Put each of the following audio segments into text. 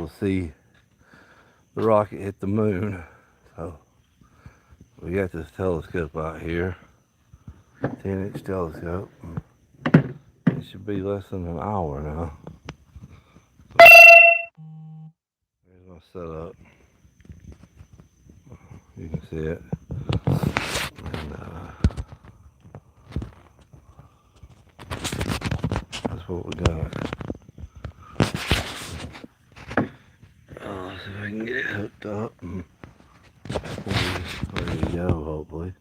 able to see the rocket hit the moon. So we got this telescope out here, 10-inch telescope. It should be less than an hour now. Here's my setup. You can see it. And, that's what we got. See if I can get it hooked up and ready to go, hopefully.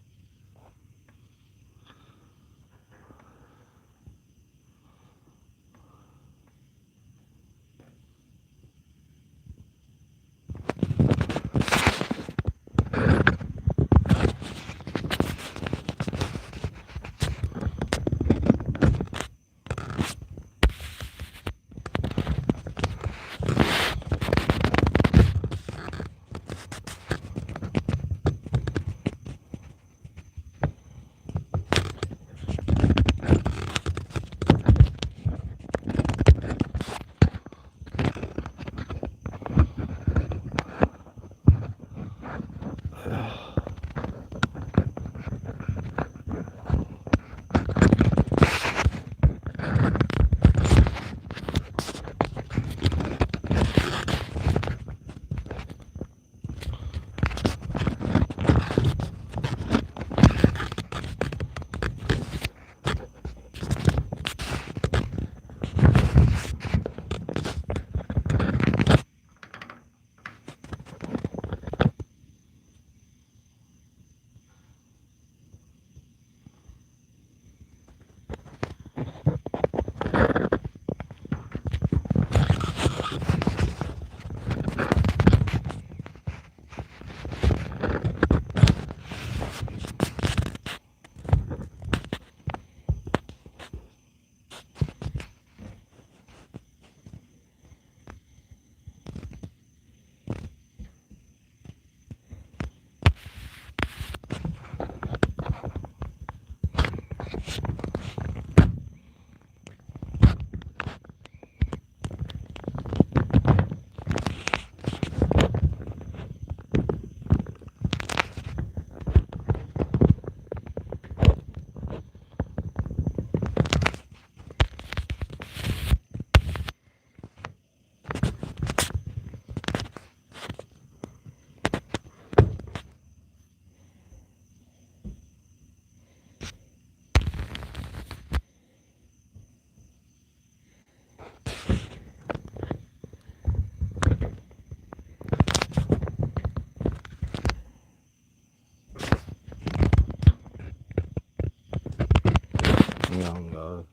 Young guys.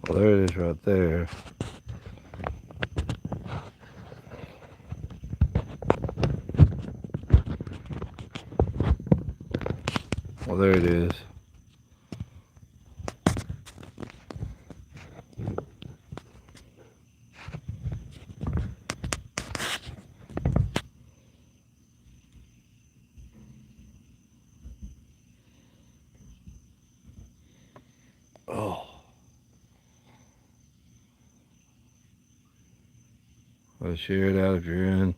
Well, there it is right there. Well, there it is. Oh. Well, share it out if you're in.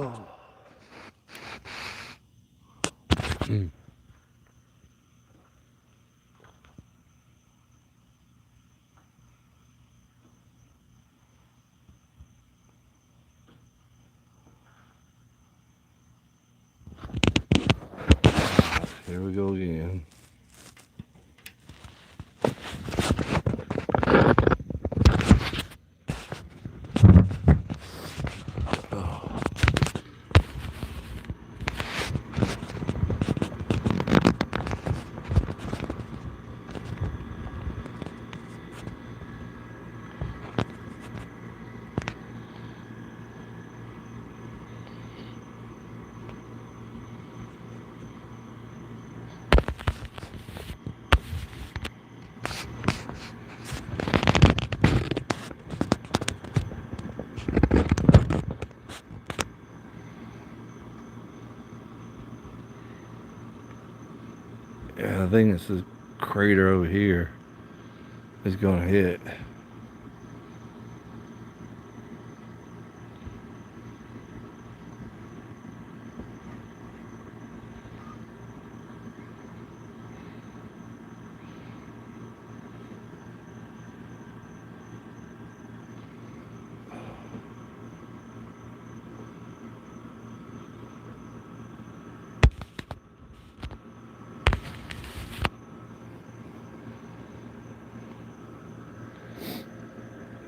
Oh. Here we go again. Oh. Yeah, I think it's this crater over here is gonna hit.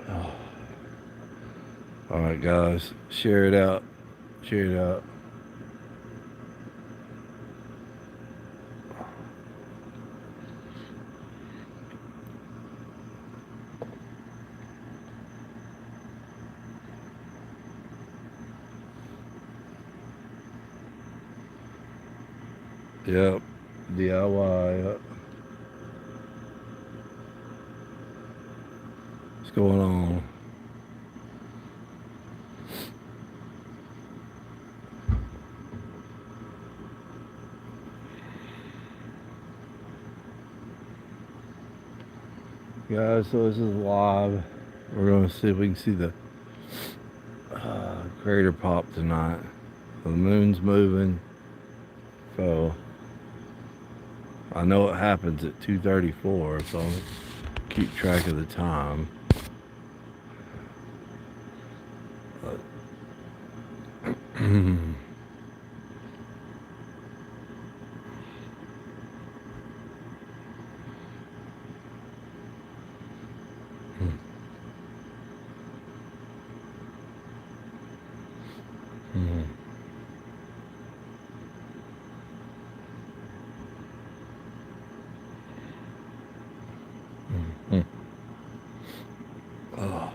Oh. All right, guys, share it out. Share it out. Yep, DIY. Yep. What's going on? Guys, so this is live. We're going to see if we can see the crater pop tonight. The moon's moving. So I know it happens at 2:34, so I'll keep track of the time. Oh.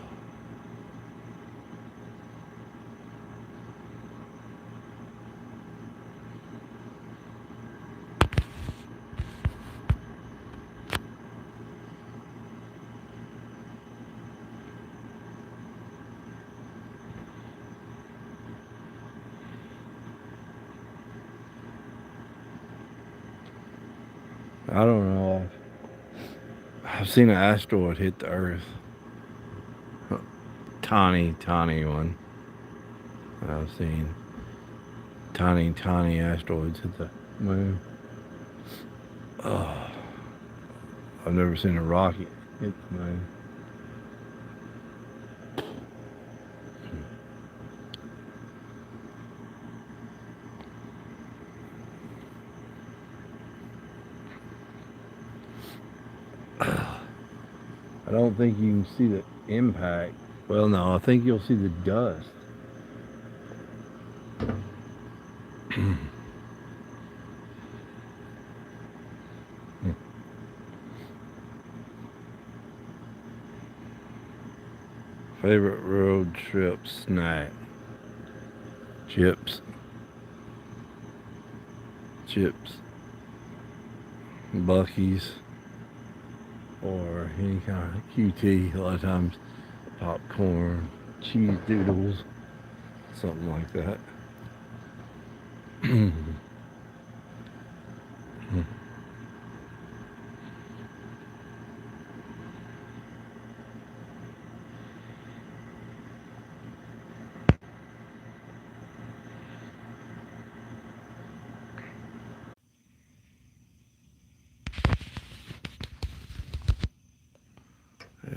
I don't know. I've seen an asteroid hit the Earth. Tiny one. I've seen tiny asteroids hit the moon. Oh, I've never seen a rocket hit the moon. I don't think you can see the impact. Well, no, I think you'll see the dust. Favorite road trip snack? Chips. Bucky's. Or any kind of QT. A lot of times popcorn, cheese doodles, something like that.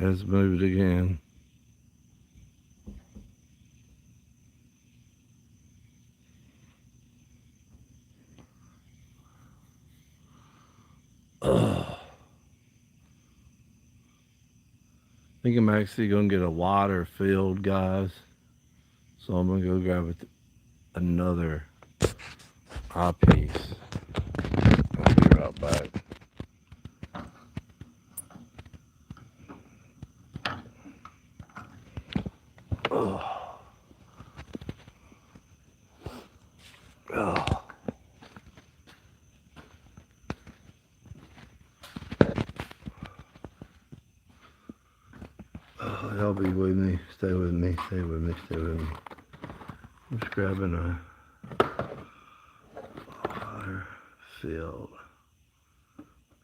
It's moved again. I think I'm actually going to get a wider field, guys. So I'm going to go grab another eyepiece. I'll be right back. Oh. Oh. Y'all be with me. Stay with me. Stay with me. Stay with me. I'm just grabbing a water field.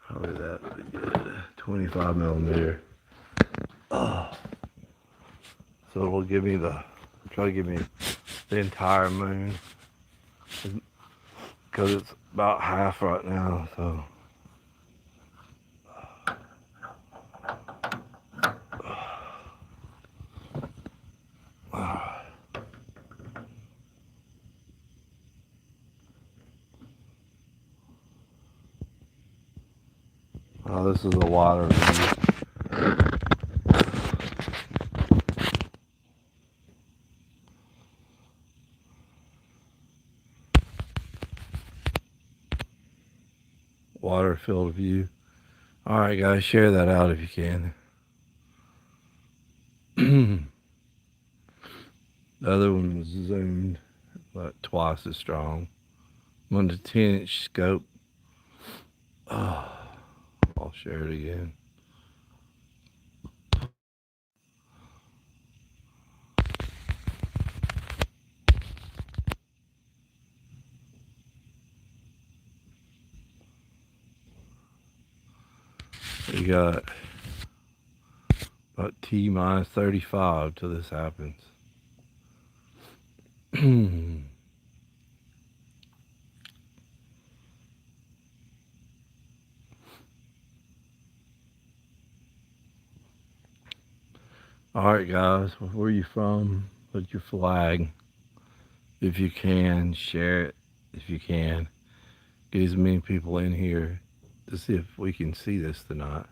Probably that would be good. 25 millimeter. Oh. So it'll give me try to give me the entire moon. Because it's about half right now, so. Oh, this is a water view. Water field view. Alright guys, share that out if you can. The other one was zoomed about twice as strong. I'm on the 10-inch scope. Oh, I'll share it again. We got about T minus 35 till this happens. Alright guys, where are you from? Put your flag. If you can, share it if you can. Get as many people in here to see if we can see this tonight.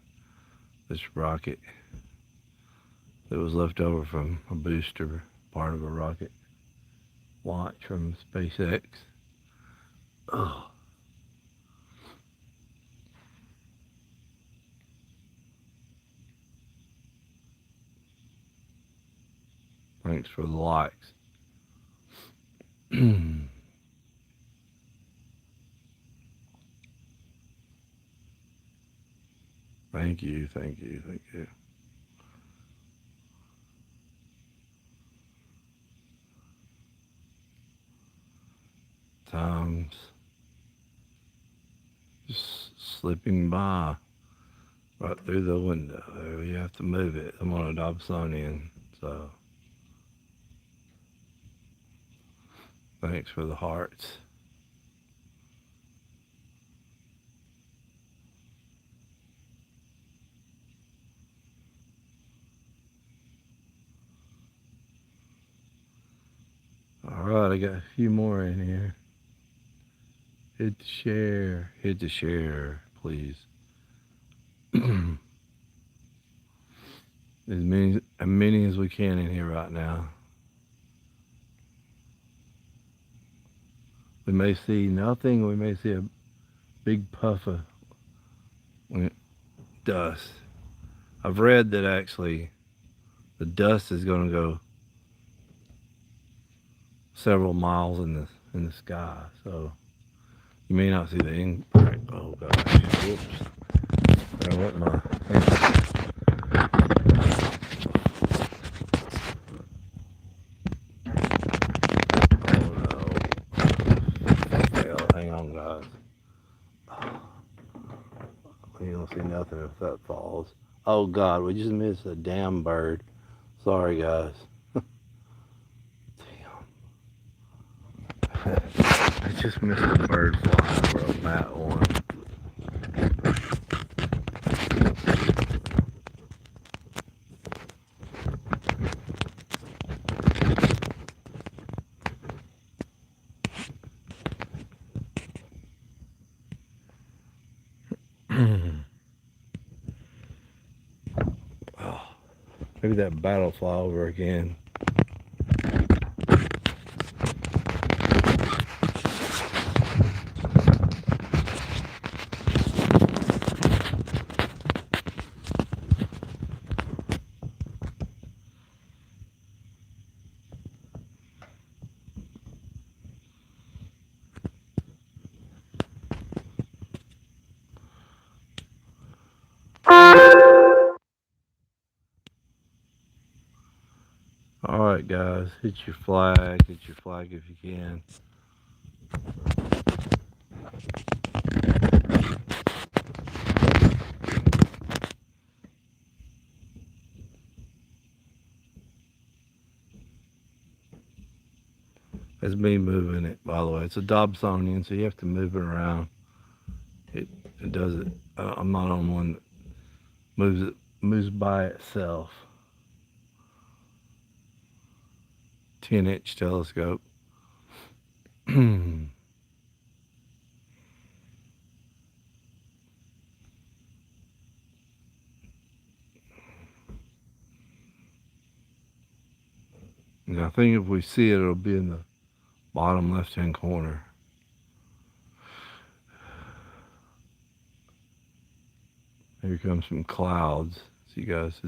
This rocket that was left over from a booster, part of a rocket launch from SpaceX. Oh. Thanks for the likes. Thank you, thank you, thank you. Time's just slipping by right through the window. You have to move it. I'm on a Dobsonian, so thanks for the hearts. Alright, I got a few more in here. Hit the share, please. As many as we can in here right now. We may see nothing, we may see a big puff of dust. I've read that actually the dust is going to go several miles in the sky, so you may not see the impact. Oh gosh, whoops. There went my hang on guys. You don't see nothing if that falls. Oh God, we just missed a damn bird. Sorry guys. I just missed a bird flying over a mat one. Maybe that battle fly over again. Alright guys, hit your flag if you can. That's me moving it, by the way. It's a Dobsonian, so you have to move it around. It does it. I'm not on one that moves by itself. 10-inch telescope. Now, I think if we see it, it'll be in the bottom left-hand corner. Here comes some clouds. So you guys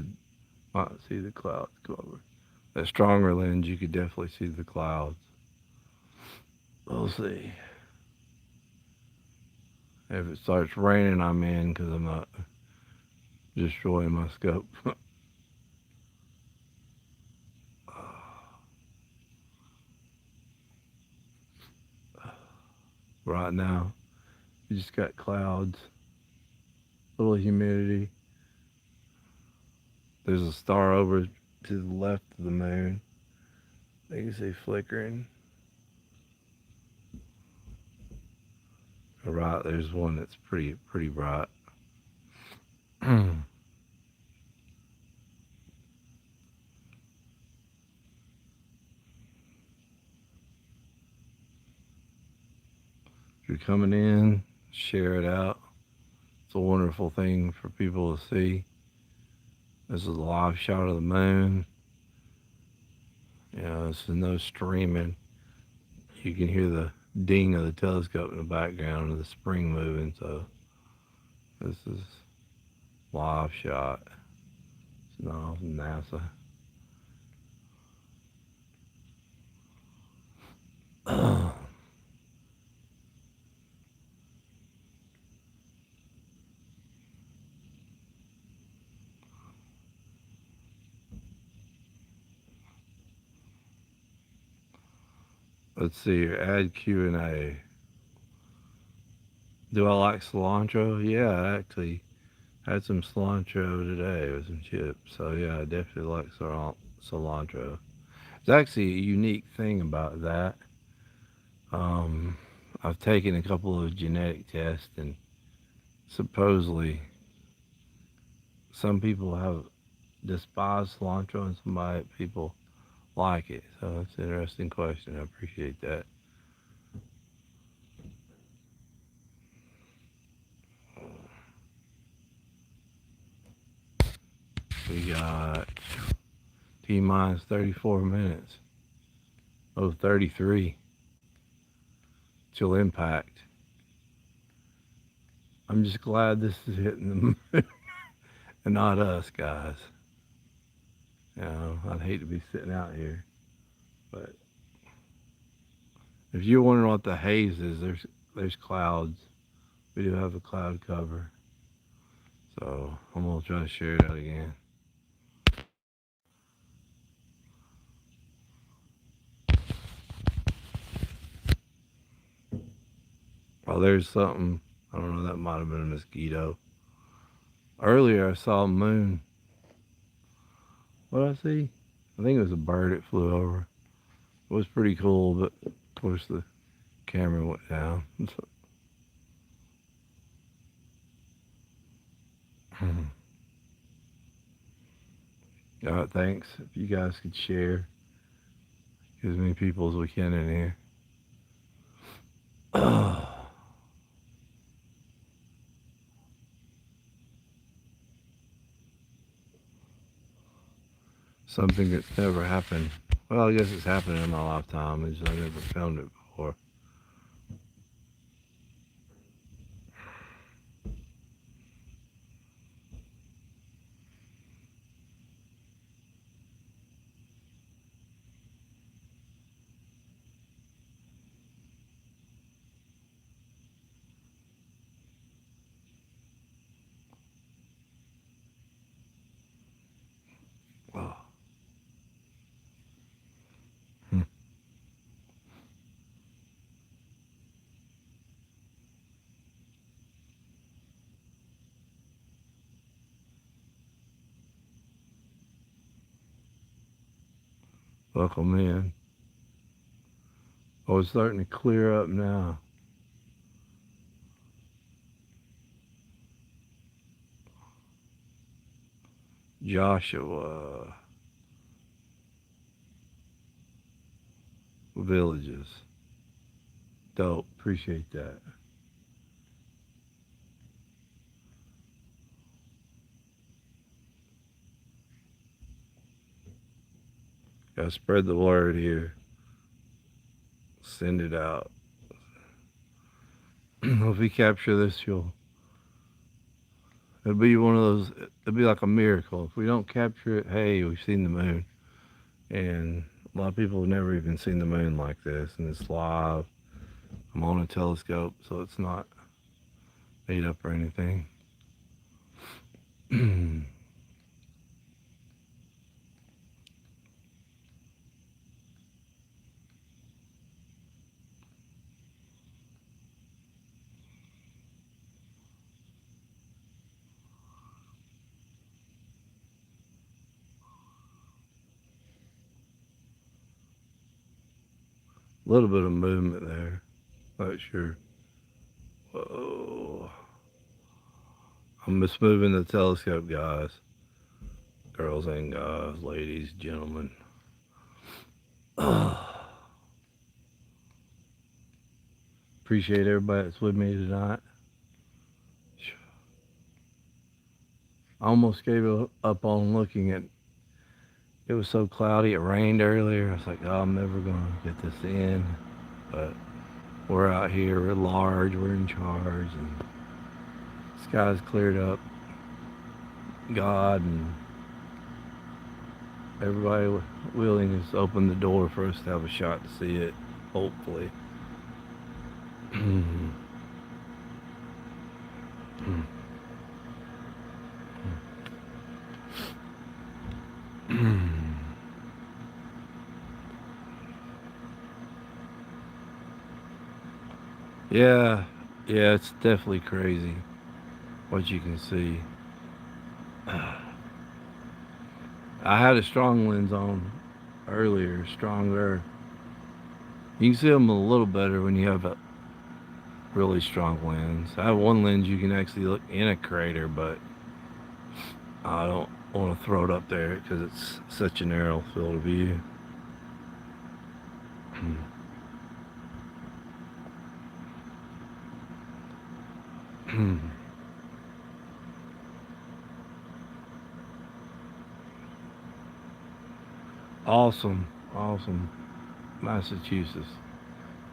might see the clouds go over. That stronger lens, you could definitely see the clouds. We'll see. If it starts raining, I'm in because I'm not destroying my scope. Right now, you just got clouds, little humidity. There's a star over to the left of the moon. You can see flickering. Right, there's one that's pretty bright. If you're coming in, share it out. It's a wonderful thing for people to see. This is a live shot of the moon. You know, this is no streaming. You can hear the ding of the telescope in the background of the spring moving, so this is live shot. It's not NASA. Let's see, add Q&A. Do I like cilantro? Yeah, I actually had some cilantro today with some chips. So yeah, I definitely like cilantro. It's actually a unique thing about that. I've taken a couple of genetic tests, and supposedly some people have despised cilantro and some people like it. So it's an interesting question. I appreciate that. We got T-minus 34 minutes. Oh, 33. Till impact. I'm just glad this is hitting the moon and not us, guys. You know, I'd hate to be sitting out here. But if you're wondering what the haze is, there's clouds. We do have a cloud cover. So I'm going to try to share it out again. Oh, there's something. I don't know, that might have been a mosquito. Earlier I saw a moon. What did I see? I think it was a bird that flew over. It was pretty cool, but of course the camera went down. All right, thanks. If you guys could share, get as many people as we can in here. Something that's never happened. Well, I guess it's happened in my lifetime. It's just I never filmed it before. Oh. Hmm. Welcome in. Oh, it's starting to clear up now. Joshua Villages. Dope. Appreciate that. Gotta spread the word here. Send it out. If we capture this, it'll be one of those. It'll be like a miracle. If we don't capture it, hey, we've seen the moon. And a lot of people have never even seen the moon like this, and it's live. I'm on a telescope, so it's not made up or anything. A little bit of movement there. Not sure. Whoa. I'm just moving the telescope, guys. Girls and guys, ladies, gentlemen. Appreciate everybody that's with me tonight. I almost gave up on looking at. It was so cloudy. It rained earlier. I was like, oh, I'm never gonna get this in. But we're out here. We're large. We're in charge, and the sky's cleared up. God and everybody willing has opened the door for us to have a shot to see it. Hopefully. Yeah, yeah, it's definitely crazy what you can see. I had a strong lens on earlier, stronger. You can see them a little better when you have a really strong lens. I have one lens you can actually look in a crater, but I don't want to throw it up there because it's such a narrow field of view. Awesome, awesome. Massachusetts.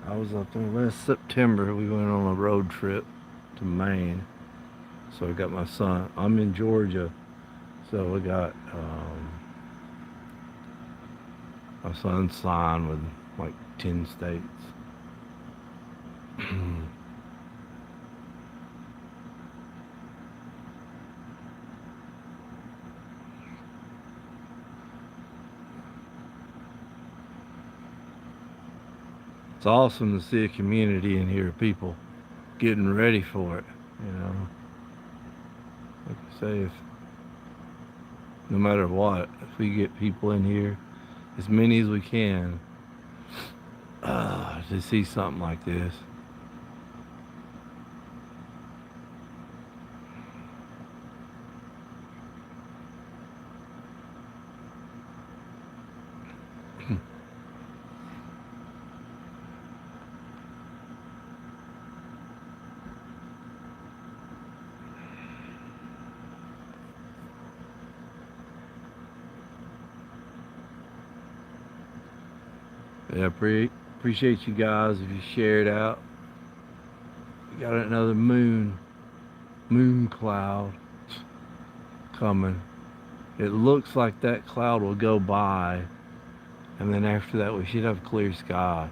I was up there last September. We went on a road trip to Maine. So I got my son. I'm in Georgia, so we got my son signed with like 10 states. It's awesome to see a community in here, people getting ready for it. You know, like I say, if no matter what, if we get people in here, as many as we can, to see something like this. Yeah, appreciate you guys if you share it out. We got another moon cloud coming. It looks like that cloud will go by, and then after that we should have clear sky,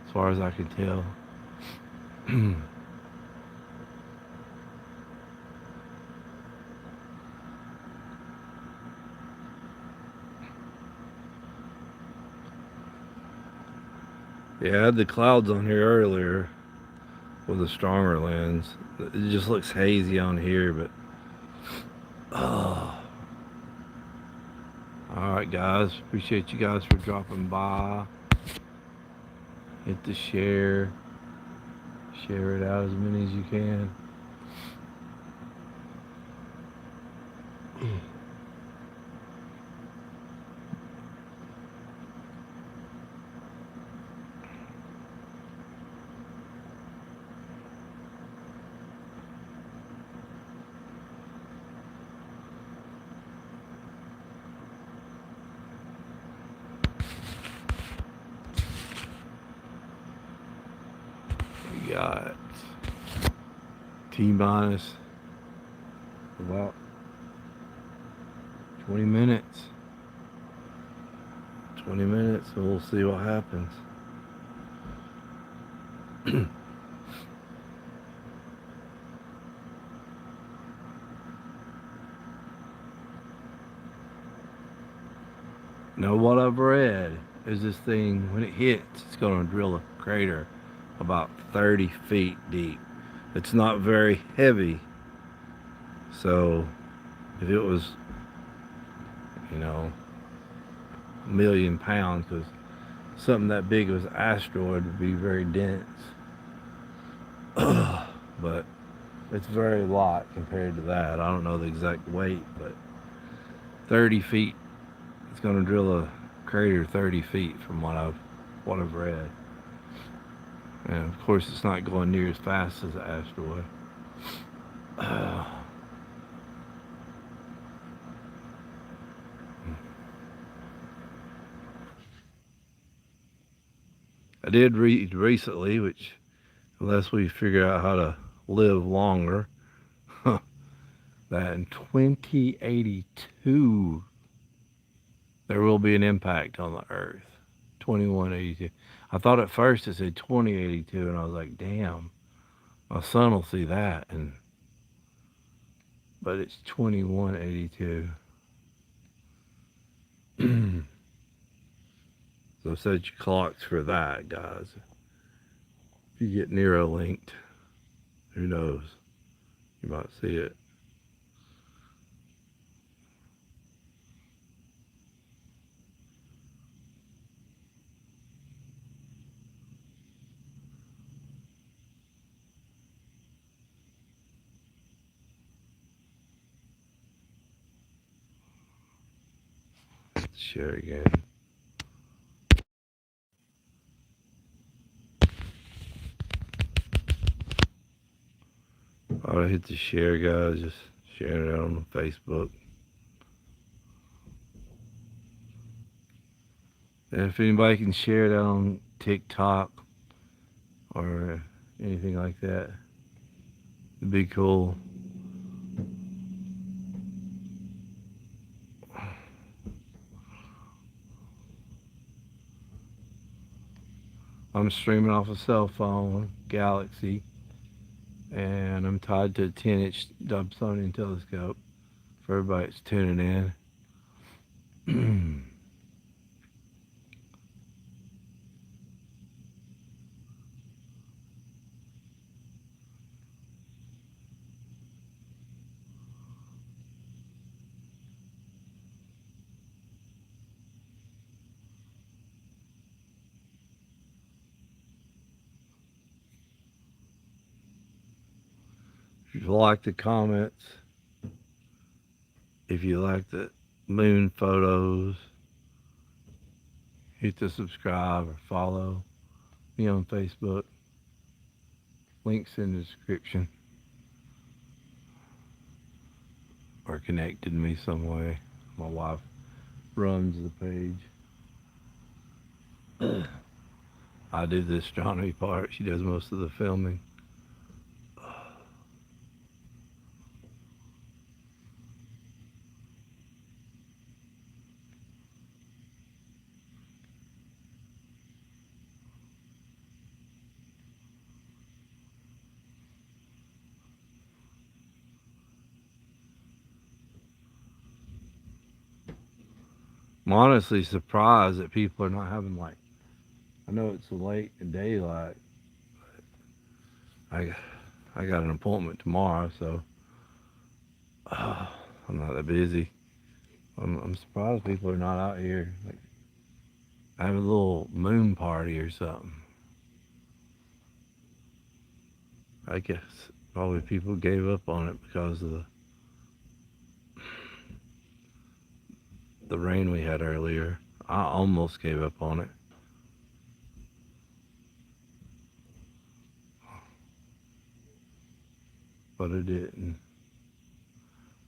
as far as I can tell. Yeah, I had the clouds on here earlier with a stronger lens. It just looks hazy on here, but oh. Alright guys, appreciate you guys for dropping by. Hit the share it out as many as you can. We got T-minus about 20 minutes. 20 minutes, and we'll see what happens. Now, what I've read is this thing, when it hits, it's going to drill a crater about 30 feet deep. It's not very heavy, so if it was, you know, a million pounds, because something that big as an asteroid would be very dense. But it's very light compared to that. I don't know the exact weight, but 30 feet. It's going to drill a crater 30 feet from what I've read. And of course, it's not going near as fast as an asteroid. I did read recently, which, unless we figure out how to live longer, that in 2082 there will be an impact on the Earth. 2182. I thought at first it said 2082, and I was like, damn, my son will see that. But it's 2182. So set your clocks for that, guys. If you get Nero linked, who knows? You might see it. Share again. I'll hit the share, guys. Just sharing it out on Facebook. And if anybody can share it on TikTok or anything like that, it'd be cool. I'm streaming off a cell phone, Galaxy, and I'm tied to a 10-inch Dobsonian telescope for everybody that's tuning in. If you like the comments, if you like the moon photos, hit the subscribe or follow me on Facebook. Links in the description. Or connected to me some way. My wife runs the page. I do the astronomy part. She does most of the filming. I'm honestly surprised that people are not having like. I know it's late in daylight. I I got an appointment tomorrow, so I'm not that busy. I'm surprised people are not out here like having a little moon party or something. I guess probably people gave up on it because of the rain we had earlier. I almost gave up on it, but I didn't.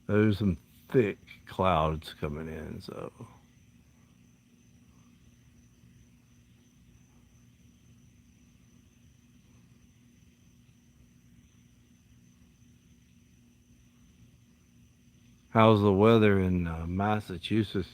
There's some thick clouds coming in, so how's the weather in Massachusetts?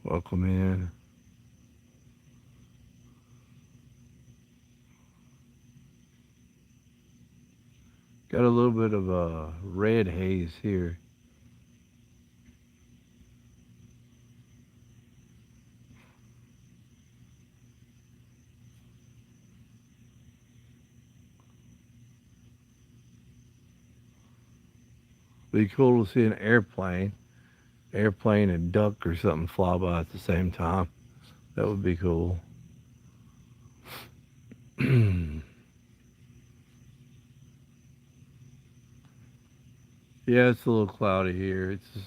Welcome in. Got a little bit of a red haze here. Be cool to see an airplane and duck or something fly by at the same time. That would be cool. Yeah, it's a little cloudy here. It's just,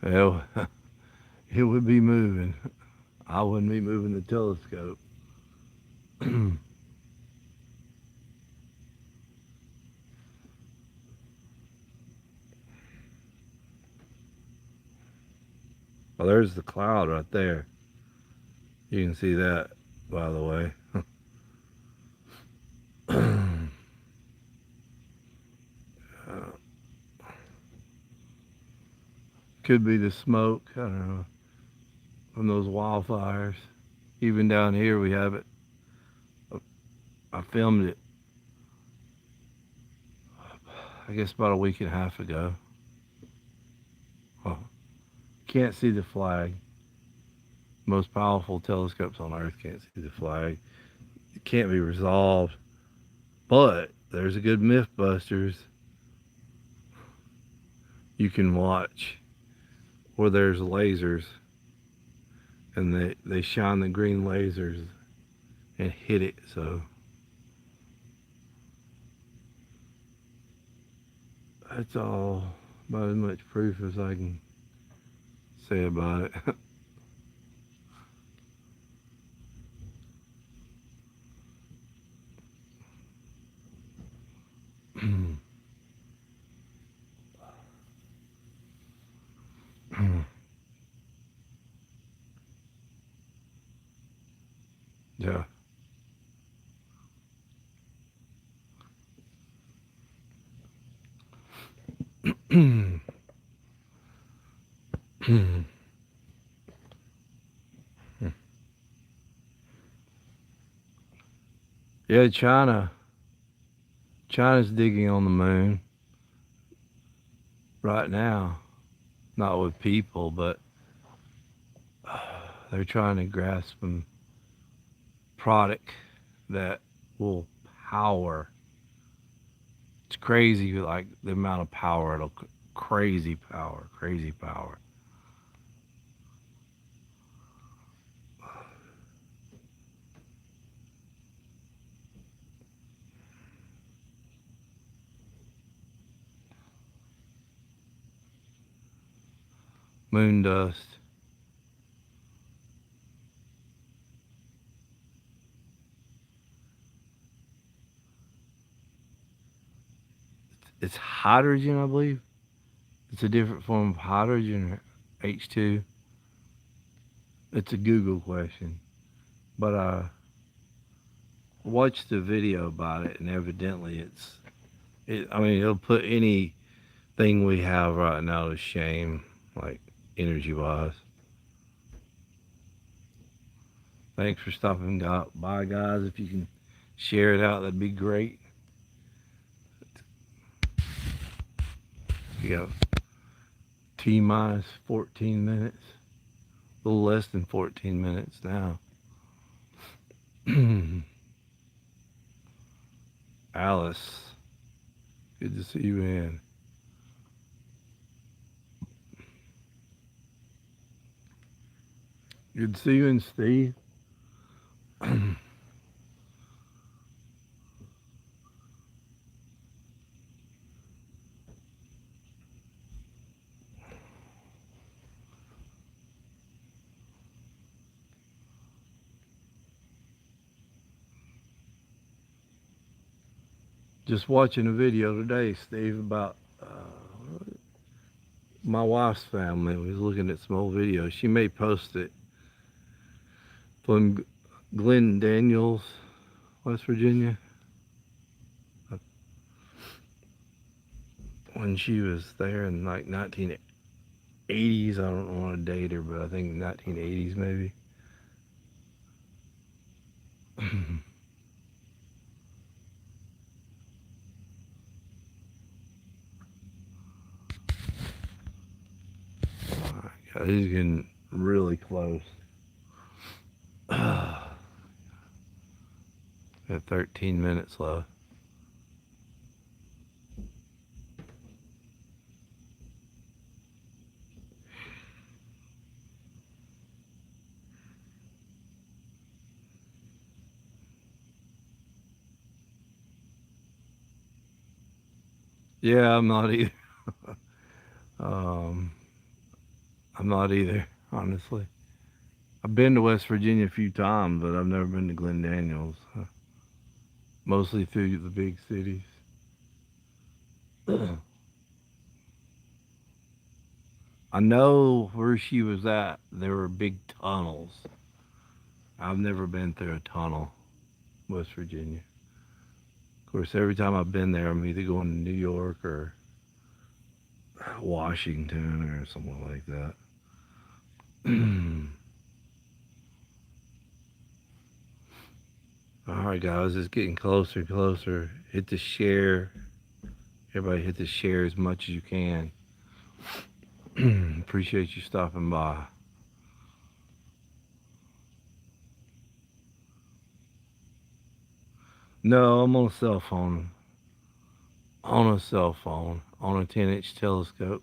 well, it would be moving. I wouldn't be moving the telescope. Well, there's the cloud right there. You can see that, by the way. Could be the smoke. I don't know, from those wildfires. Even down here, we have it. I filmed it, I guess, about a week and a half ago. Oh, can't see the flag. Most powerful telescopes on Earth can't see the flag. It can't be resolved. But there's a good Mythbusters you can watch where there's lasers and they shine the green lasers and hit it. So that's all about as much proof as I can say about it. Yeah. Yeah, China's digging on the moon right now. Not with people, but they're trying to grasp some product that will power. It's crazy, like the amount of power it'll. Crazy power, crazy power. Moon dust. It's hydrogen, I believe. It's a different form of hydrogen or H2. It's a Google question. But I watched a video about it, and evidently I mean, it'll put anything we have right now to shame, like energy wise. Thanks for stopping by, guys. If you can share it out, that'd be great. You got T minus 14 minutes. A little less than 14 minutes now. Alice, good to see you, man. Good to see you, and Steve. Just watching a video today, Steve, about my wife's family. We was looking at some old videos. She may post it from Glen Daniels, West Virginia. When she was there in like 1980s, I don't want to date her, but I think 1980s maybe. God, he's getting really close. Got 13 minutes left. Yeah, I'm not either. um, I'm not either, honestly. I've been to West Virginia a few times, but I've never been to Glen Daniels. Mostly through the big cities. I know where she was at, there were big tunnels. I've never been through a tunnel, West Virginia. Of course, every time I've been there, I'm either going to New York or Washington or somewhere like that. All right, guys, it's getting closer and closer. Hit the share. Everybody hit the share as much as you can. Appreciate you stopping by. No, I'm on a cell phone. On a cell phone. On a 10-inch telescope.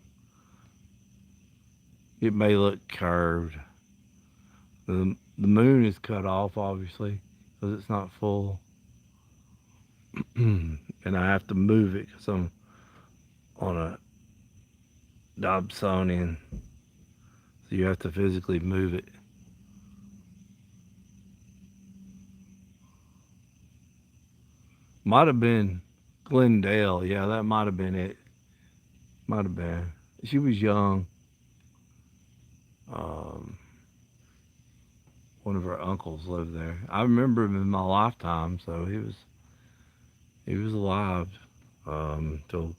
It may look curved. The moon is cut off, obviously, because it's not full. And I have to move it because I'm on a Dobsonian. So you have to physically move it. Might have been Glendale. Yeah, that might have been it. Might have been. She was young. Um, One of her uncles lived there. I remember him in my lifetime, so he was alive till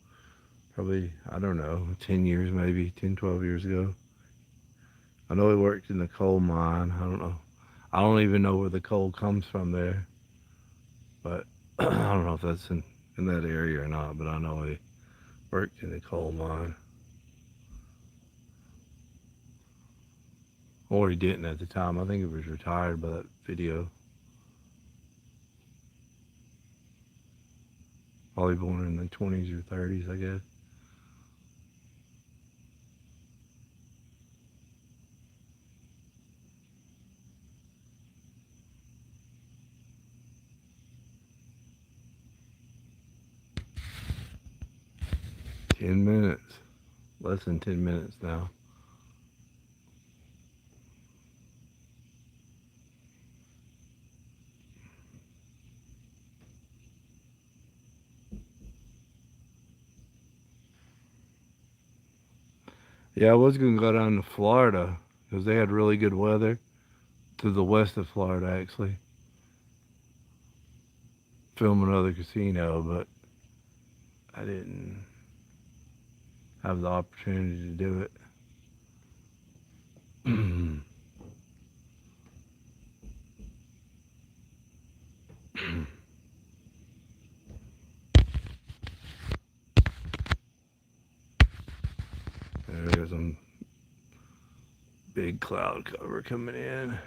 probably, I don't know, 10 years maybe, 10, 12 years ago. I know he worked in the coal mine. I don't know. I don't even know where the coal comes from there. but I don't know if that's in that area or not, but I know he worked in a coal mine. Or he didn't at the time. I think he was retired by that video. Probably born in the 20s or 30s, I guess. Ten minutes. Less than 10 minutes now. Yeah, I was going to go down to Florida because they had really good weather to the west of Florida, actually. Film another casino, but I didn't have the opportunity to do it. There's some big cloud cover coming in.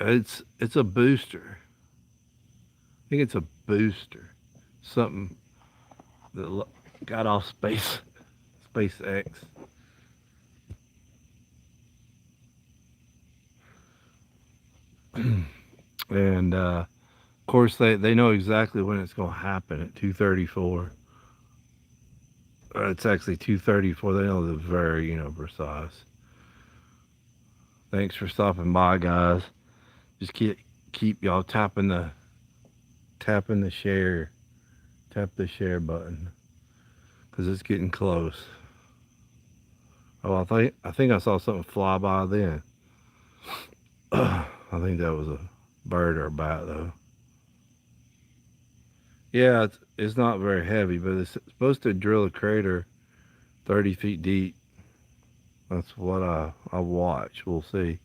It's a booster. I think it's a booster. Something that got off SpaceX. And of course they know exactly when it's going to happen at 2:34. It's actually 2:34. They know the very precise. Thanks for stopping by, guys. Just keep y'all tapping the share, tap the share button, because it's getting close. Oh, I think I saw something fly by then. I think that was a bird or a bat though. Yeah, it's not very heavy, but it's supposed to drill a crater 30 feet deep. That's what I watch. We'll see.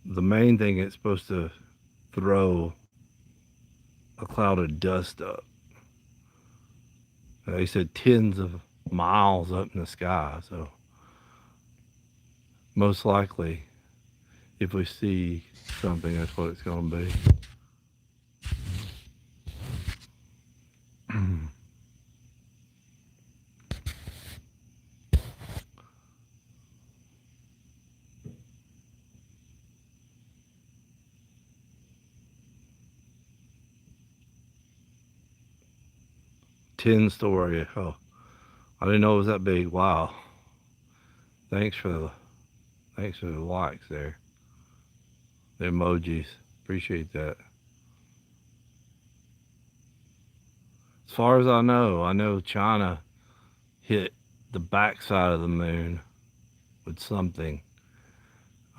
The main thing, it's supposed to throw a cloud of dust up. They said tens of miles up in the sky. So most likely, if we see something, that's what it's going to be. 10-story. Oh, I didn't know it was that big. Wow. Thanks for the likes there. The emojis. Appreciate that. As far as I know China hit the backside of the moon with something.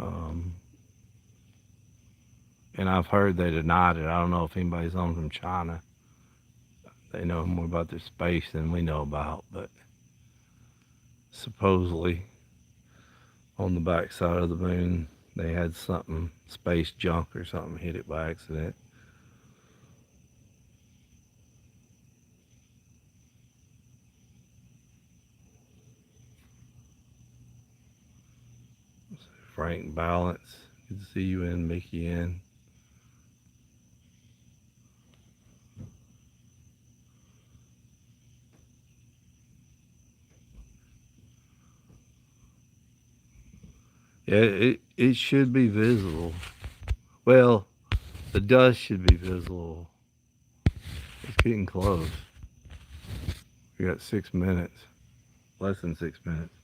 Um, and I've heard they denied it. I don't know if anybody's on from China. They know more about their space than we know about, but supposedly on the backside of the moon they had something, space junk or something, hit it by accident. Frank Balance, good to see you in. Mickey in. Yeah, it should be visible. Well, the dust should be visible. It's getting close. We got 6 minutes. Less than 6 minutes.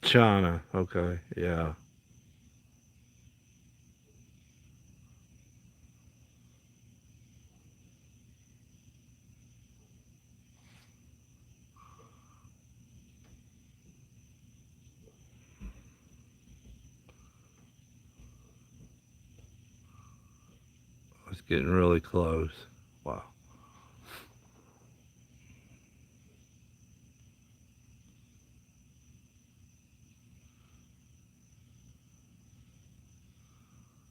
China. Okay. Yeah. It's getting really close. Wow.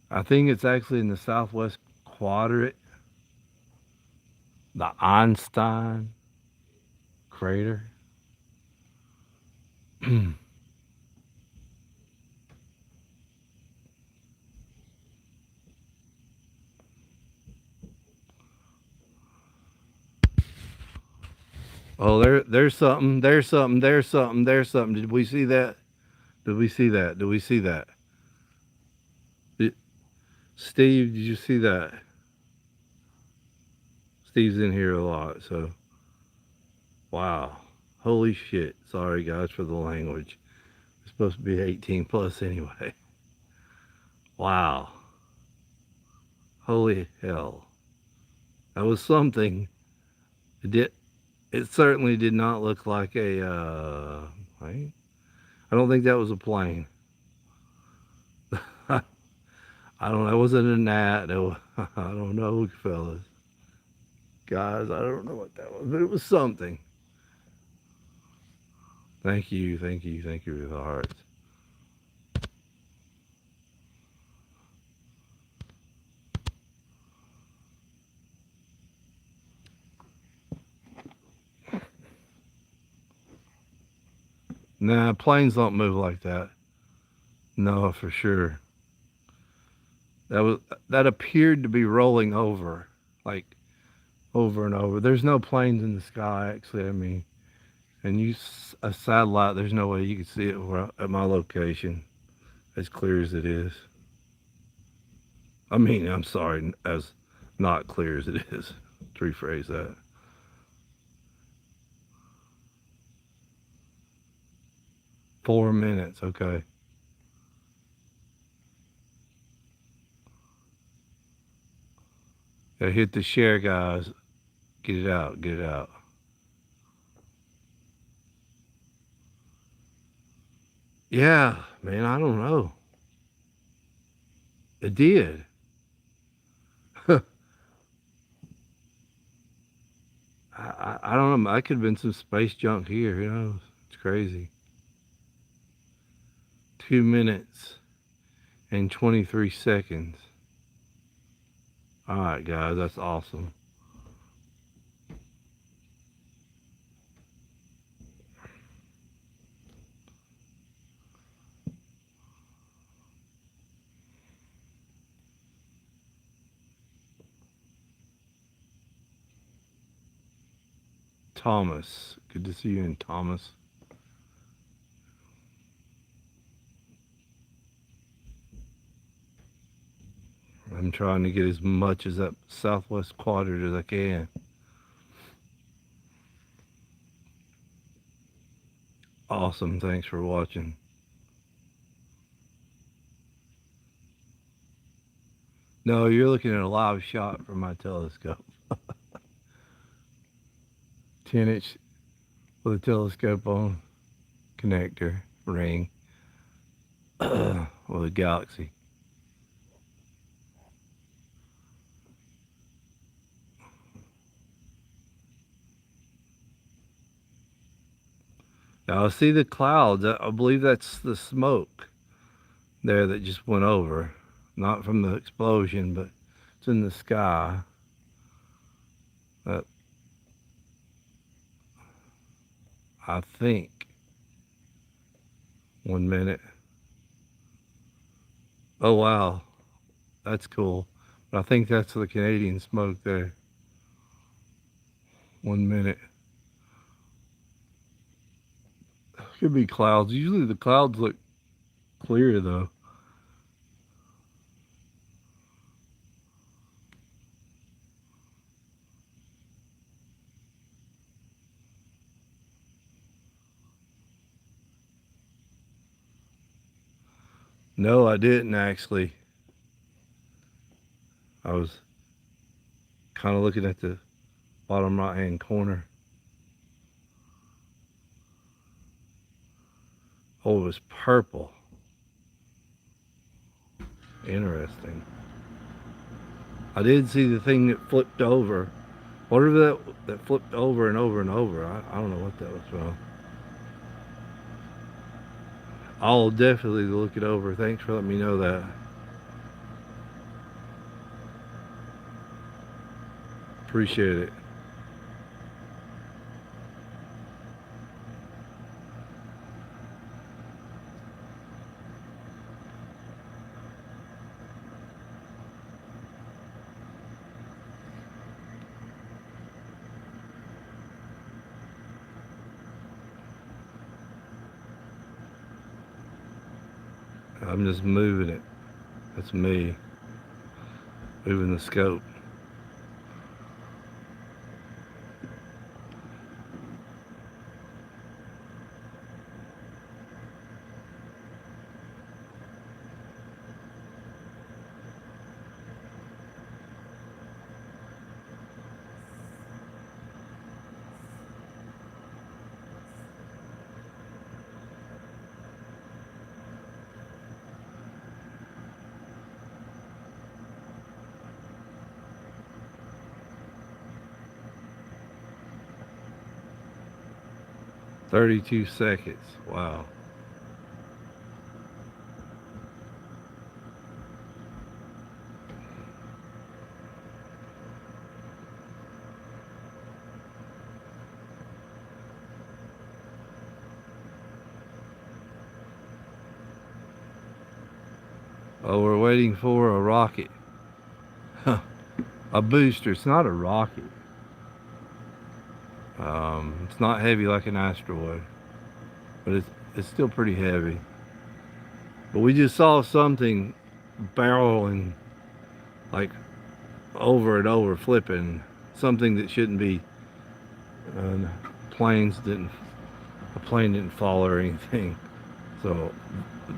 I think it's actually in the southwest quadrant, the Einstein crater. Oh, there's something. There's something. There's something. There's something. Did we see that? Did we see that? Did we see that? Did, Steve, did you see that? Steve's in here a lot, so wow. Holy shit. Sorry guys for the language. It's supposed to be 18 plus anyway. Wow. Holy hell. That was something. It certainly did not look like a plane. I don't think that was a plane. I don't know. It wasn't a gnat. I don't know, fellas. Guys, I don't know what that was, but it was something. Thank you, thank you, thank you for the hearts. Nah, planes don't move like that. No, for sure. That appeared to be rolling over, like over and over. There's no planes in the sky, actually. I mean, and a satellite. There's no way you can see it at my location, as clear as it is. I mean, I'm sorry, as not clear as it is. To rephrase that. 4 minutes, okay. Yeah, hit the share, guys. Get it out, get it out. Yeah, man, I don't know. It did. I don't know. I could have been some space junk here. Who knows? It's crazy. 2 minutes and 23 seconds. All right, guys, that's awesome. Thomas, good to see you in Thomas. I'm trying to get as much as that southwest quadrant as I can. Awesome. Thanks for watching. No, you're looking at a live shot from my telescope. 10-inch with a telescope on, connector, ring, with a galaxy. Now I see the clouds. I believe that's the smoke there that just went over. Not from the explosion, but it's in the sky. I think. 1 minute. Oh, wow. That's cool. But I think that's the Canadian smoke there. 1 minute. Could be clouds. Usually the clouds look clear, though. No, I didn't actually. I was kind of looking at the bottom right hand corner. Oh, it was purple. Interesting. I did see the thing that flipped over. Whatever that flipped over and over and over. I don't know what that was from. I'll definitely look it over. Thanks for letting me know that. Appreciate it. I'm just moving it. That's me moving the scope. "32 seconds. Wow. Oh, we're waiting for a rocket. A booster. It's not a rocket. It's not heavy like an asteroid, but it's still pretty heavy. But we just saw something barreling like over and over, flipping. Something that shouldn't be. Uh, planes didn't. A plane didn't fall or anything. So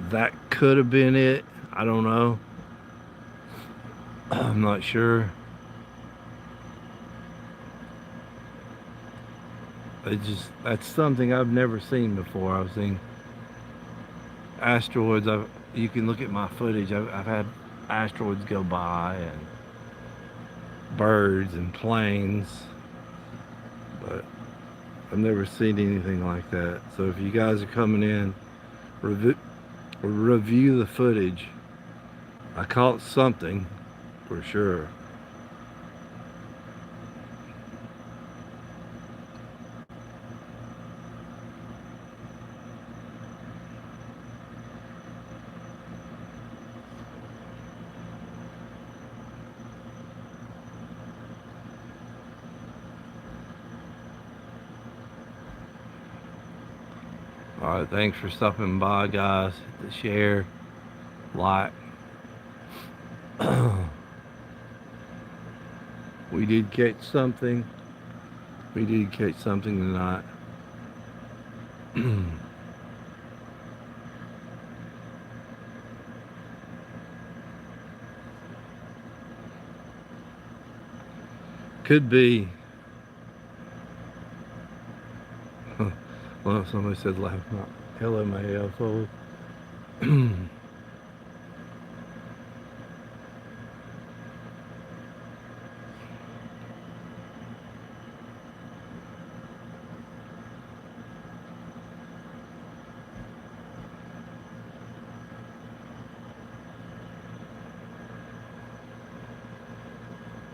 that could have been it. I don't know. I'm not sure. That's something I've never seen before. I've seen asteroids. You can look at my footage. I've had asteroids go by and birds and planes, but I've never seen anything like that. So if you guys are coming in, review the footage. I caught something for sure. All right, thanks for stopping by, guys. Hit the share, like. We did catch something. We did catch something tonight. Could be. Well, somebody said laugh not. Hello, my household.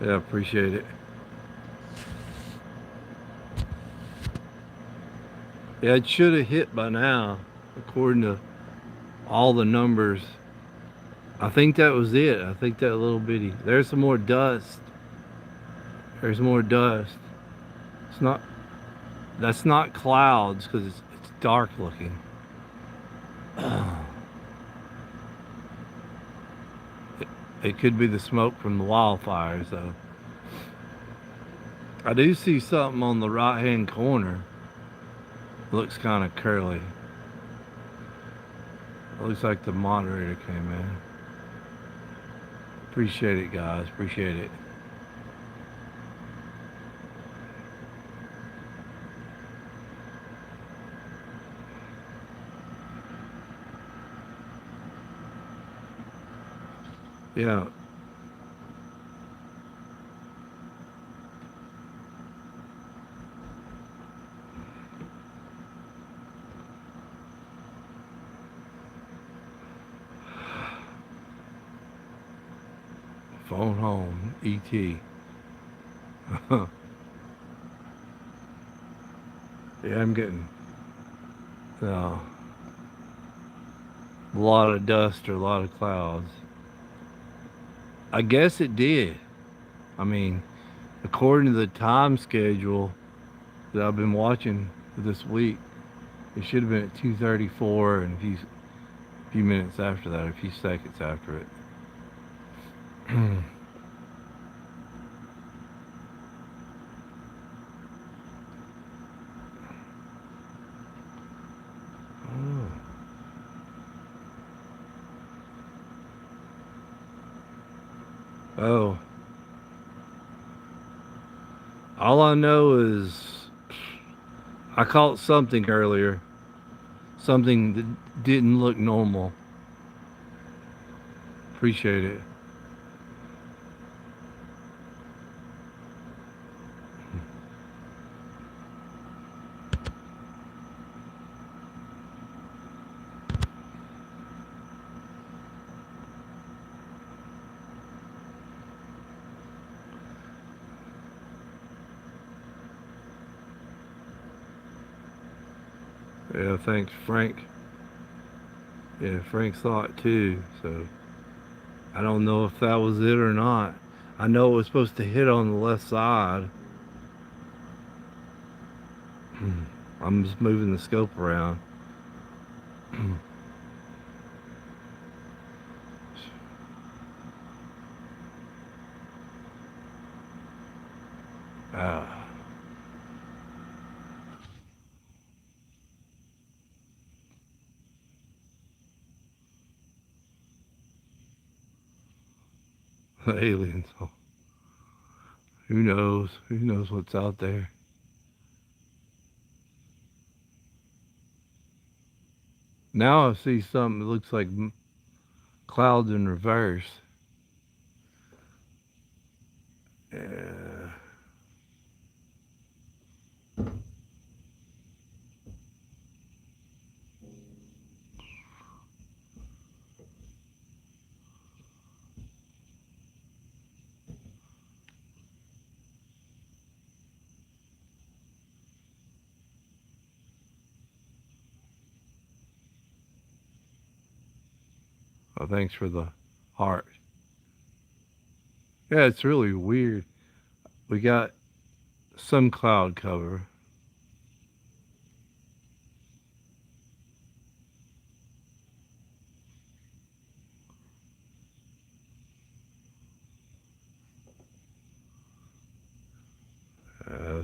Yeah, appreciate it. Yeah, it should have hit by now, according to all the numbers. I think that was it. I think that little bitty. There's some more dust. There's more dust. It's not. That's not clouds because it's dark looking. It could be the smoke from the wildfires, though. I do see something on the right-hand corner. Looks kind of curly. It looks like the moderator came in. Appreciate it, guys. Appreciate it. Yeah. Phone home, ET. Yeah, I'm getting uh, a lot of dust or a lot of clouds. I guess it did. I mean, according to the time schedule that I've been watching this week, it should have been at 2:34 and a few minutes after that, a few seconds after it. Oh, all I know is I caught something earlier, something that didn't look normal. Appreciate it. Yeah, thanks, Frank. Yeah, Frank saw it too, so I don't know if that was it or not. I know it was supposed to hit on the left side. I'm just moving the scope around. Ah, the aliens. Who knows? Who knows what's out there? Now I see something that looks like clouds in reverse. Yeah. Oh, thanks for the heart. Yeah, it's really weird. We got some cloud cover. Uh,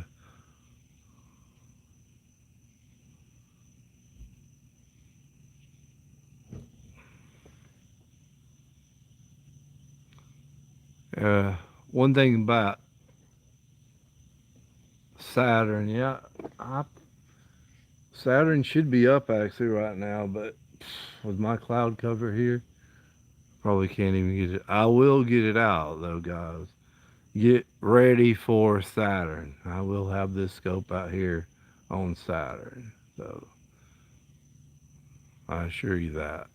uh, one thing about Saturn, yeah, I, Saturn should be up actually right now, but with my cloud cover here, probably can't even get it. I will get it out though, guys. Get ready for Saturn. I will have this scope out here on Saturn, so I assure you that.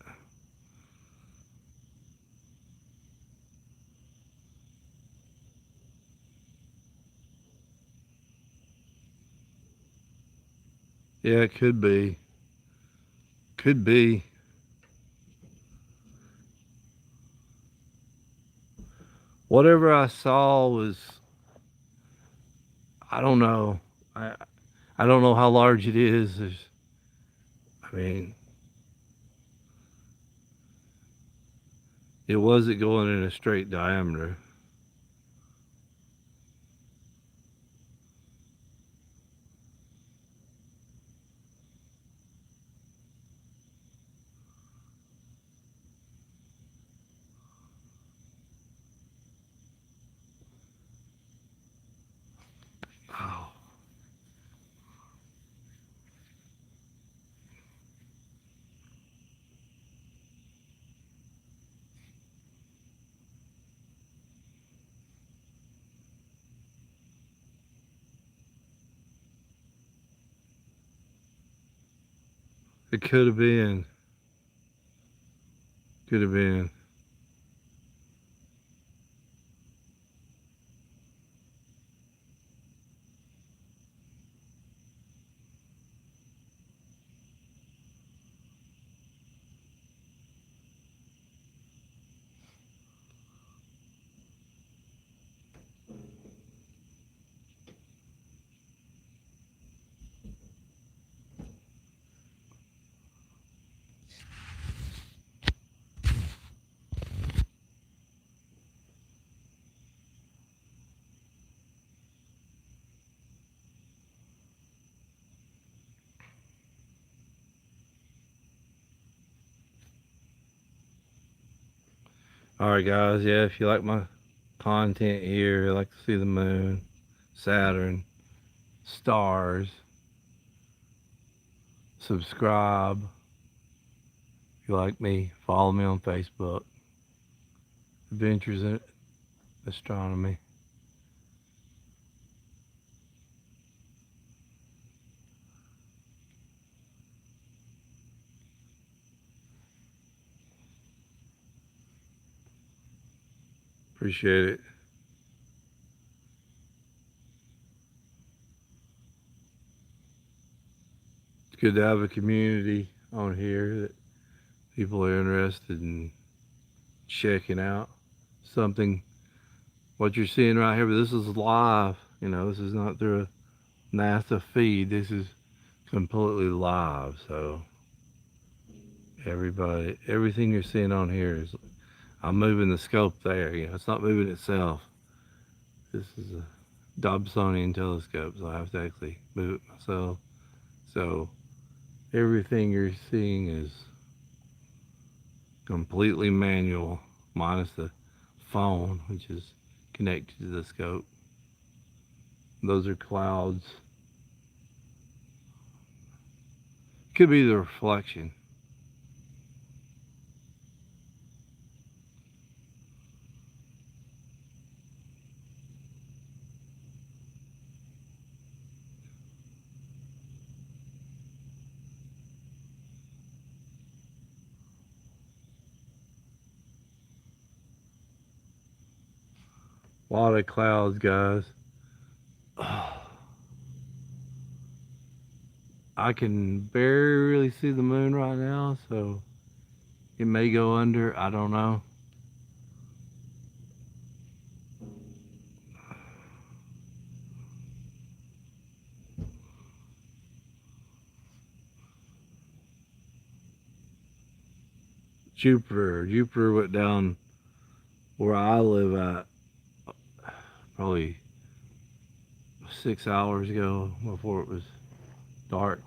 Yeah, it could be. Could be. Whatever I saw was, I don't know. I I don't know how large it is. I mean, it wasn't going in a straight diameter. Oh, it could have been. Could have been. Alright guys, yeah, if you like my content here, you like to see the moon, Saturn, stars, subscribe. If you like me, follow me on Facebook. Adventures in Astronomy. Appreciate it. It's good to have a community on here that people are interested in checking out something. What you're seeing right here, but this is live. You know, this is not through a NASA feed. This is completely live. So everybody, everything you're seeing on here is, I'm moving the scope there. You know, it's not moving itself. This is a Dobsonian telescope, so I have to actually move it myself. So everything you're seeing is completely manual, minus the phone, which is connected to the scope. Those are clouds. Could be the reflection. A lot of clouds, guys. I can barely see the moon right now, so it may go under. I don't know. Jupiter went down where I live at probably 6 hours ago before it was dark.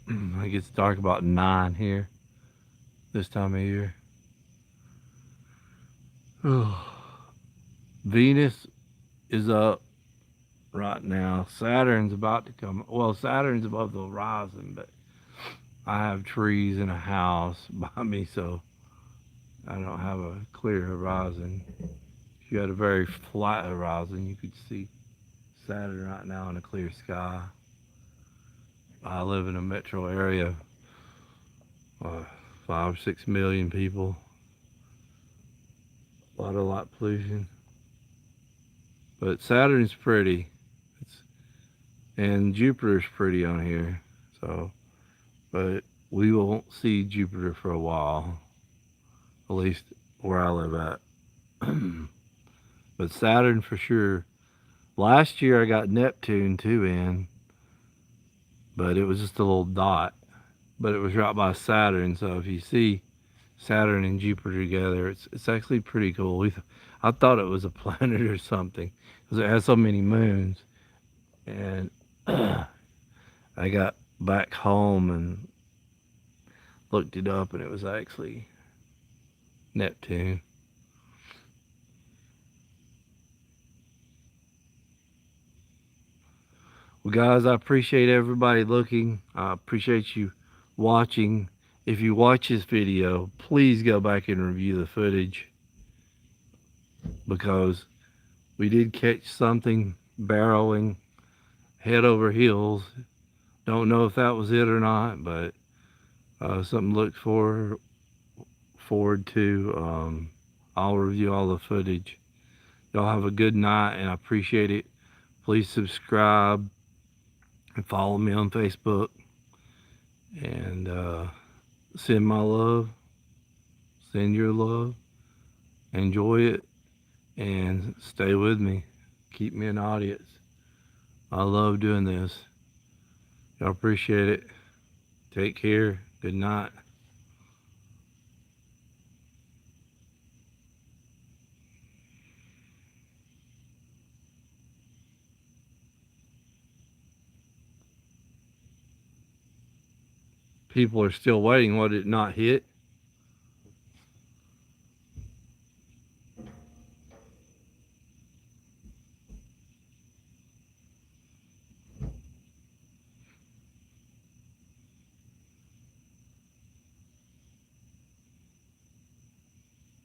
It gets dark about 9 here this time of year. Venus is up right now. Saturn's about to come. Well, Saturn's above the horizon, but I have trees in a house by me, so I don't have a clear horizon. If you had a very flat horizon, you could see Saturn right now in a clear sky. I live in a metro area, 5 or 6 million people. A lot of light pollution. But Saturn's pretty. And Jupiter's pretty on here. So, but we won't see Jupiter for a while. At least where I live at. But Saturn for sure. Last year I got Neptune too in, but it was just a little dot. But it was right by Saturn, so if you see Saturn and Jupiter together, it's actually pretty cool. I thought it was a planet or something because it has so many moons. And I got back home and looked it up, and it was actually Neptune. Well, guys, I appreciate everybody looking. I appreciate you watching. If you watch this video, please go back and review the footage, because we did catch something barreling head over heels. Don't know if that was it or not, but something to look forward to. I'll review all the footage. Y'all have a good night, and I appreciate it. Please subscribe and follow me on Facebook, and send my love, send your love, enjoy it, and stay with me. Keep me an audience. I love doing this. Y'all appreciate it. Take care. Good night. People are still waiting. What, did it not hit?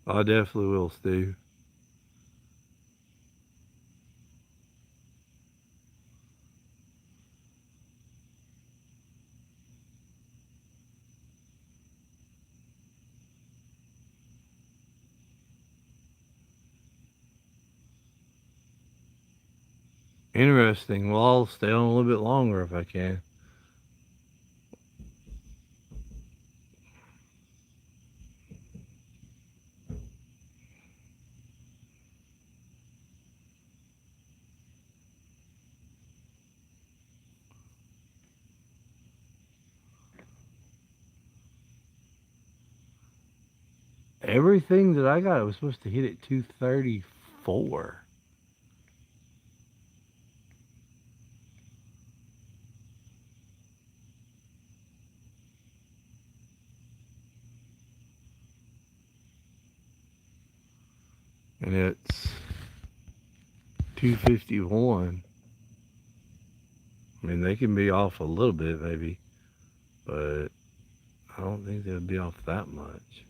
I definitely will, Steve. Interesting. Well, I'll stay on a little bit longer if I can. Everything that I got was supposed to hit at 234. And it's 251. I mean, they can be off a little bit, maybe, but I don't think they'll be off that much.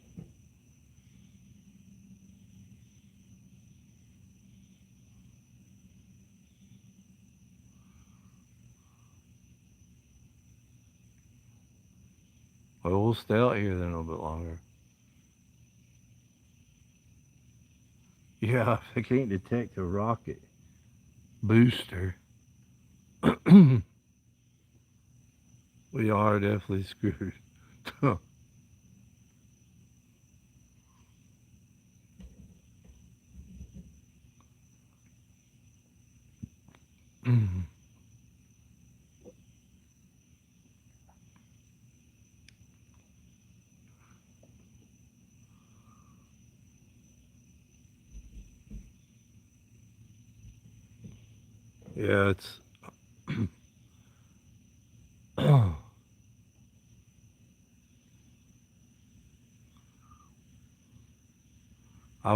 Well, we'll stay out here then a little bit longer. Yeah, if they can't detect a rocket booster, we are definitely screwed. Yeah, it's. I've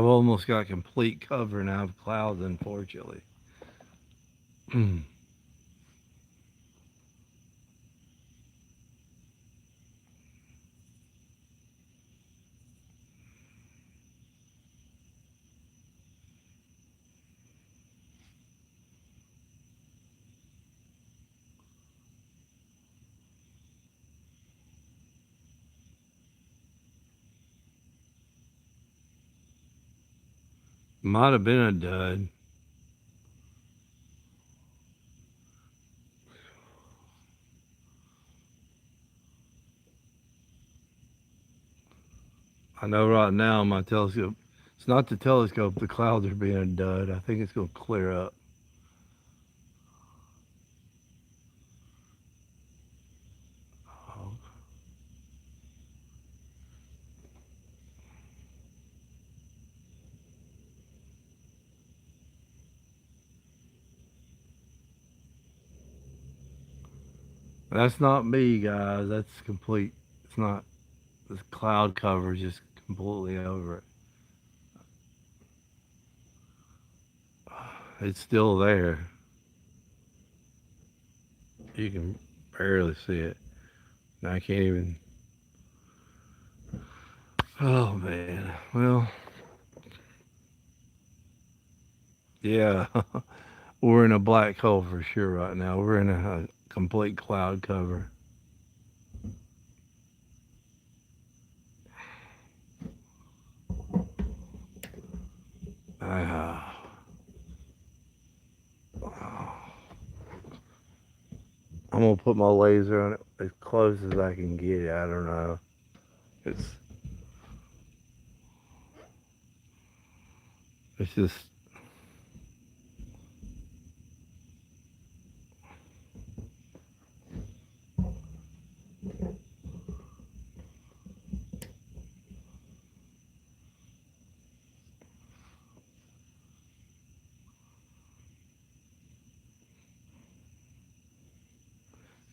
almost got complete cover now of clouds, unfortunately. Might have been a dud. I know right now my telescope. It's not the telescope. The clouds are being a dud. I think it's going to clear up. Oh, that's not me, guys. That's complete. It's not. This cloud cover is just completely over it. It's still there. You can barely see it. And I can't even. Oh man. Well, yeah. We're in a black hole for sure right now. We're in a complete cloud cover. Uh, I'm gonna put my laser on it as close as I can get it. I don't know. It's it's just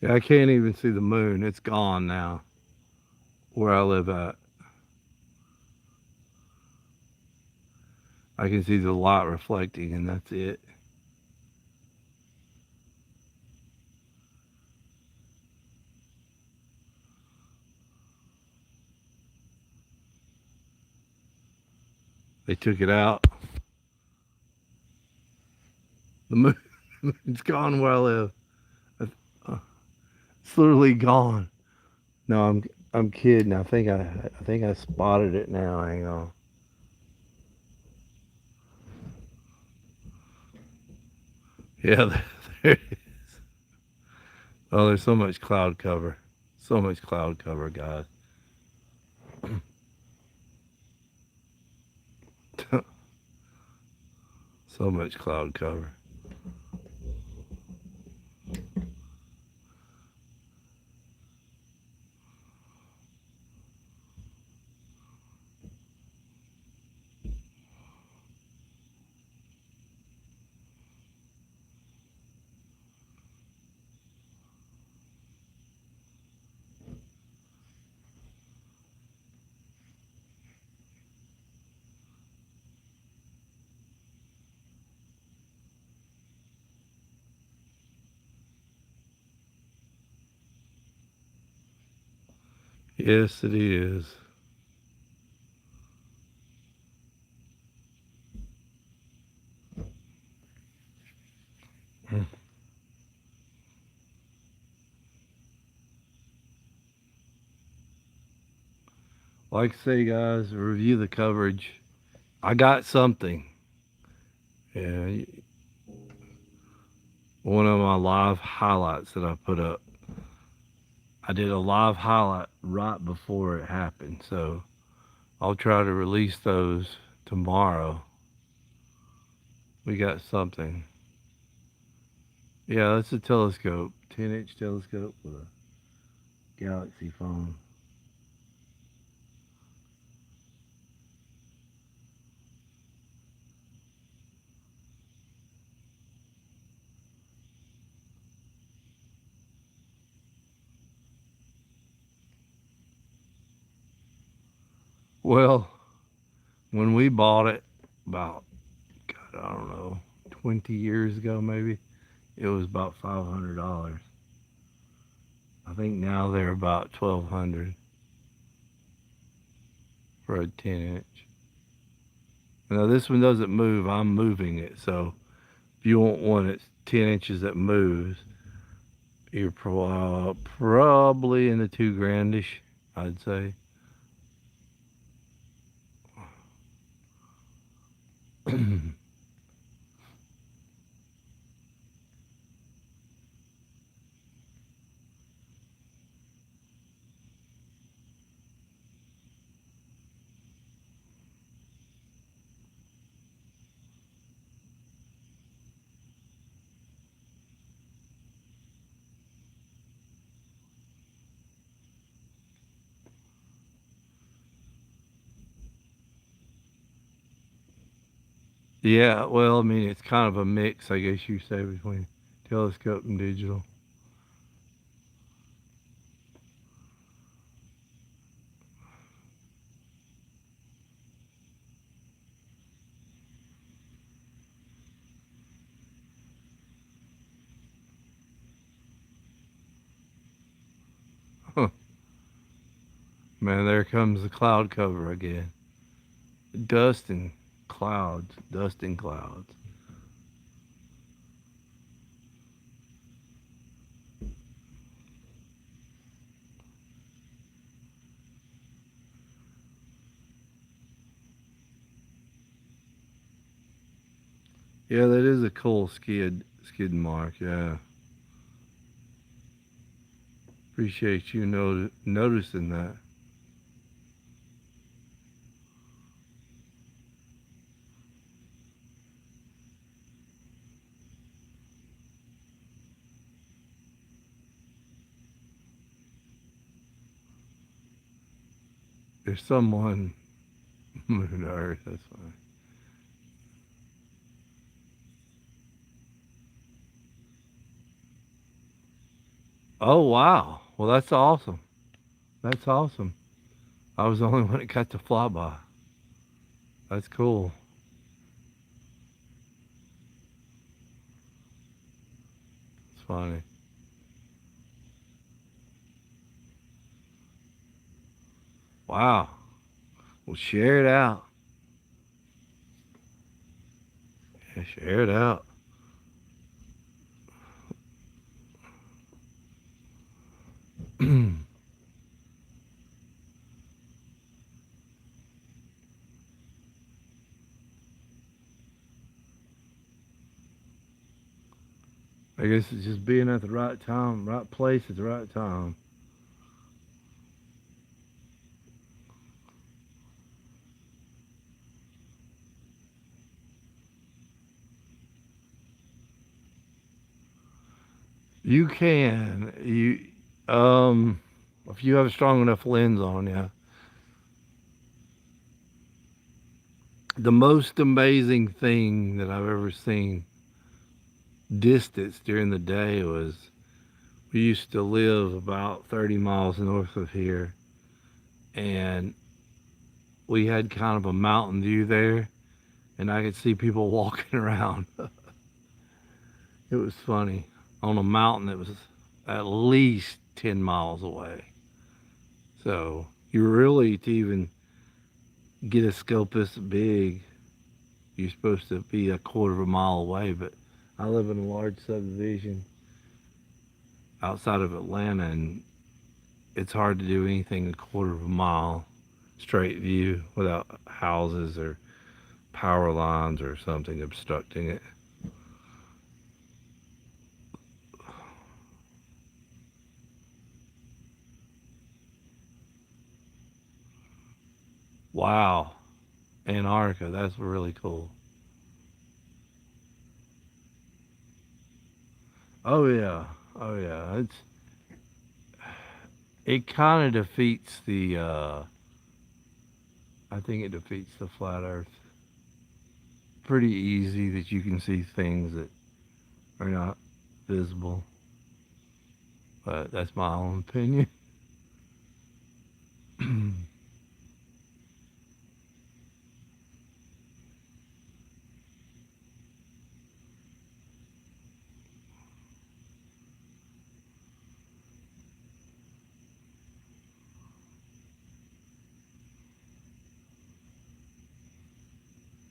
yeah, I can't even see the moon. It's gone now where I live at. I can see the light reflecting and that's it. They took it out. The moon, it's gone where I live. It's literally gone. No, I'm kidding. I think I spotted it now. Hang on. Yeah, there it is. Oh, there's so much cloud cover. So much cloud cover, guys. So much cloud cover. Yes, it is. Like I say, guys, review the coverage. I got something. Yeah, one of my live highlights that I put up. I did a live highlight right before it happened, so I'll try to release those tomorrow. We got something. Yeah, that's a telescope, 10-inch telescope with a galaxy phone. Well, when we bought it about, God, I don't know, 20 years ago maybe, it was about $500. I think now they're about 1,200 for a 10-inch. Now this one doesn't move. I'm moving it, so if you want one that's 10 inches that moves, you're probably in the 2 grandish, I'd say. Yeah, well, I mean, it's kind of a mix, I guess you say, between telescope and digital. Huh. Man, there comes the cloud cover again. Dust and clouds, dust and clouds. Yeah, that is a cool skid mark. Yeah, appreciate you noticing that. There's someone moving to Earth. That's fine. Oh wow. Well, that's awesome. That's awesome. I was the only one that got to fly by. That's cool. It's funny. Wow. Well, share it out. share it out. I guess it's just being at the right time, right place at the right time. You can. If you have a strong enough lens on you. The most amazing thing that I've ever seen distance during the day was we used to live about 30 miles north of here, and we had kind of a mountain view there, and I could see people walking around. It was funny on a mountain that was at least 10 miles away. So you really, to even get a scope this big, you're supposed to be a quarter of a mile away. But I live in a large subdivision outside of Atlanta, and it's hard to do anything a quarter of a mile straight view without houses or power lines or something obstructing it. Wow, Antarctica, that's really cool. Oh yeah, oh yeah. It kind of defeats the. I think it defeats the flat Earth. Pretty easy that you can see things that are not visible, but that's my own opinion.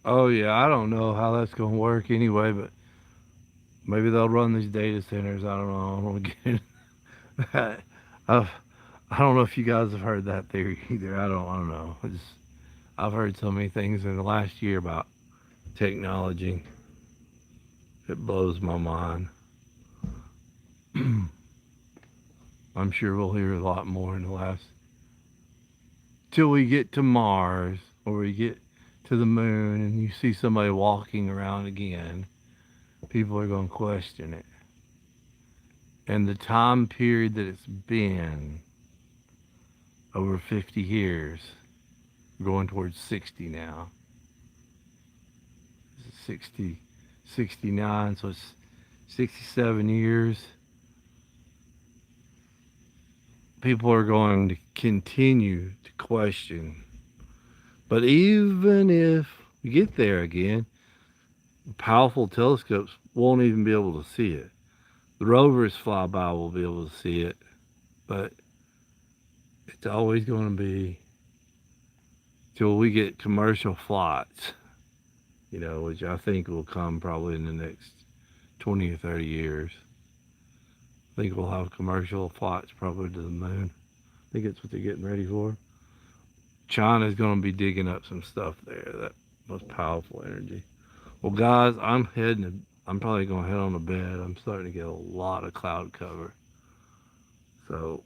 Oh yeah, I don't know how that's gonna work anyway, but maybe they'll run these data centers. I don't know. I don't want to get into that. I've, I don't know if you guys have heard that theory either. I don't know. I've heard so many things in the last year about technology. It blows my mind. I'm sure we'll hear a lot more in the last till we get to Mars or we get to the moon and you see somebody walking around again. People are going to question it. And the time period that it's been over 50 years, going towards 60 now. 60, 69, so it's 67 years. People are going to continue to question. But even if we get there again, powerful telescopes won't even be able to see it. The rovers fly by will be able to see it, but it's always going to be till we get commercial flights, which I think will come probably in the next 20 or 30 years. I think we'll have commercial flights probably to the moon. I think that's what they're getting ready for. China's going to be digging up some stuff there, that most powerful energy. Well, guys, I'm probably going to head on to bed. I'm starting to get a lot of cloud cover. So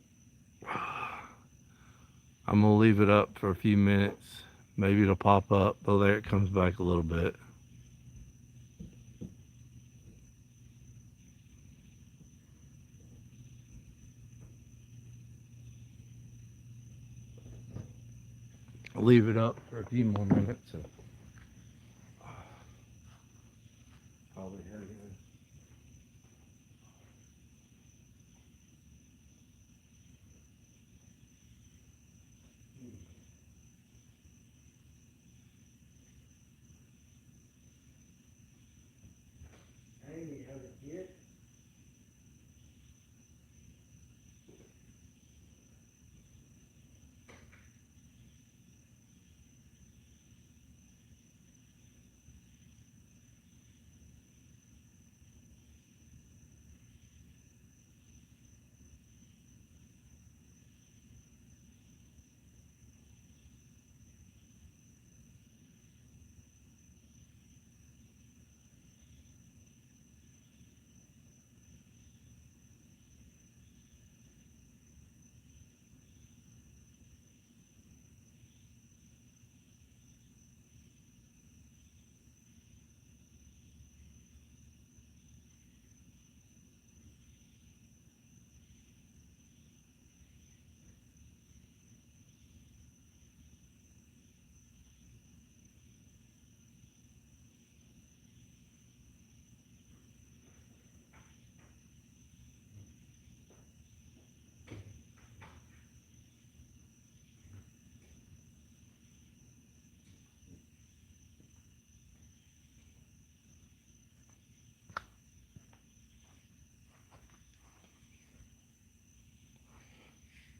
I'm going to leave it up for a few minutes. Maybe it'll pop up. Oh, there it comes back a little bit. I'll leave it up for a few more minutes and probably head in. Amy, how's it get?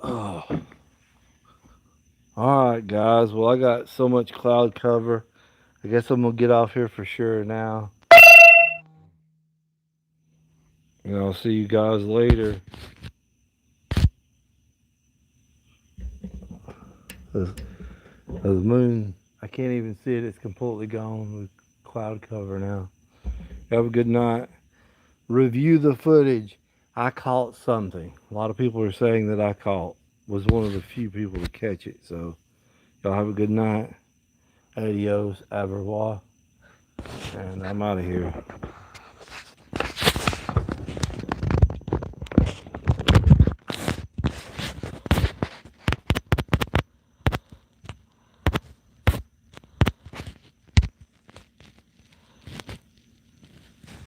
Oh. Alright guys, well I got so much cloud cover. I guess I'm gonna get off here for sure now. And I'll see you guys later. The moon, I can't even see it. It's completely gone with cloud cover now. Have a good night. Review the footage. I caught something. A lot of people are saying that I was one of the few people to catch it. So y'all have a good night. Adios, au revoir. And I'm out of here.